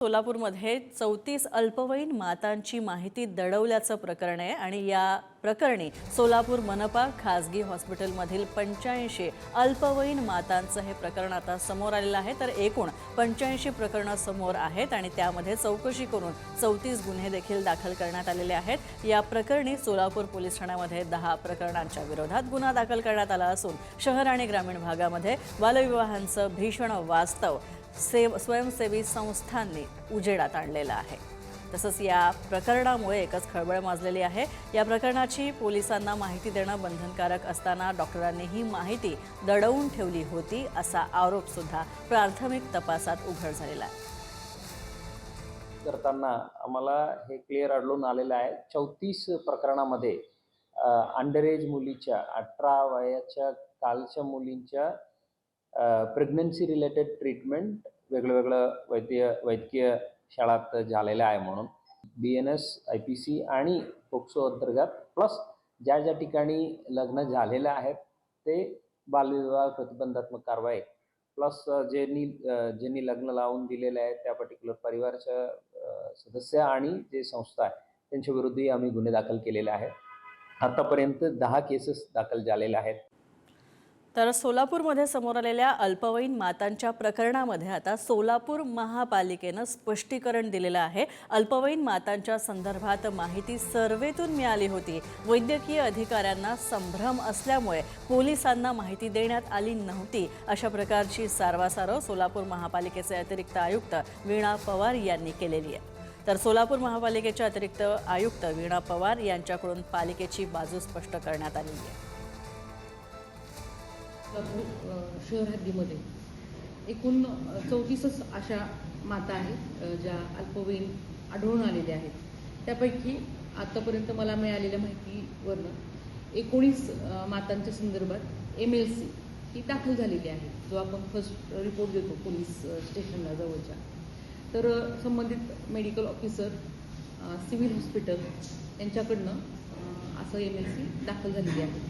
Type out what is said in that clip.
सोलापूरमध्ये 34 अल्पवयीन मातांची माहिती दडवल्याचं प्रकरण आहे आणि या प्रकरणी सोलापूर मनपा खासगी हॉस्पिटलमधील 85 अल्पवयीन मातांचं हे प्रकरण आता समोर आलेलं आहे। तर एकूण 85 प्रकरणं समोर आहेत आणि त्यामध्ये चौकशी करून 34 गुन्हे देखील दाखल करण्यात आलेले आहेत। या प्रकरणी सोलापूर पोलीस ठाण्यामध्ये 10 प्रकरणांच्या विरोधात गुन्हा दाखल करण्यात आला असून शहर आणि ग्रामीण भागामध्ये बालविवाहांचं भीषण वास्तव स्वयंसेवी संस्थांनी उजेडात आणलेला आहे। तसंच या प्रकरणामुळे एकच खळबळ माजलेली आहे। या प्रकरणाची पोलिसांना माहिती देणं बंधनकारक असताना डॉक्टरांनी ही माहिती दडवून ठेवली होती असा आरोप सुद्धा प्राथमिक तपासात उघड झालेला आहे। करताना आम्हाला हे क्लिअर आढळून आलेलं आहे 34 प्रकरणामध्ये अंडर एज मुलीच्या 18 वयाच्या कालच्या मुलींच्या प्रेग्नन्सी रिलेटेड ट्रीटमेंट वेगवेगळं वैद्यकीय शाळात झालेलं आहे म्हणून BNS IPC आणि पोक्सो अंतर्गत प्लस ज्या ठिकाणी लग्न झालेलं आहे ते बालविवाह प्रतिबंधात्मक कारवाई प्लस ज्यांनी लग्न लावून दिलेलं आहे त्या पर्टिक्युलर परिवाराच्या सदस्य आणि जे संस्था आहे त्यांच्या विरुद्धही आम्ही गुन्हे दाखल केलेले आहेत। आतापर्यंत 10 केसेस दाखल झालेल्या आहेत। तर सोलापूरमध्ये समोर आलेल्या अल्पवयीन मातांच्या प्रकरणामध्ये आता सोलापूर महापालिकेनं स्पष्टीकरण दिलेलं आहे। अल्पवयीन मातांच्या संदर्भात माहिती सर्व्हेतून मिळाली होती। वैद्यकीय अधिकाऱ्यांना संभ्रम असल्यामुळे पोलिसांना माहिती देण्यात आली नव्हती अशा प्रकारची सारवासारव सोलापूर महापालिकेचे अतिरिक्त आयुक्त वीणा पवार यांनी केलेली आहे। तर सोलापूर महापालिकेच्या अतिरिक्त आयुक्त वीणा पवार यांच्याकडून पालिकेची बाजू स्पष्ट करण्यात आली आहे। शहर हद्दीमध्ये एकूण 34 अशा माता आहेत ज्या अल्पवयीन आढळून आलेल्या आहेत। त्यापैकी आतापर्यंत मला मिळालेल्या माहितीवरून 19 मातांच्या संदर्भात MLC ही दाखल झालेली आहे, जो आपण फर्स्ट रिपोर्ट देतो पोलीस स्टेशनला जवळच्या। तर संबंधित मेडिकल ऑफिसर सिव्हिल हॉस्पिटल यांच्याकडनं असं MLC दाखल झालेली आहे।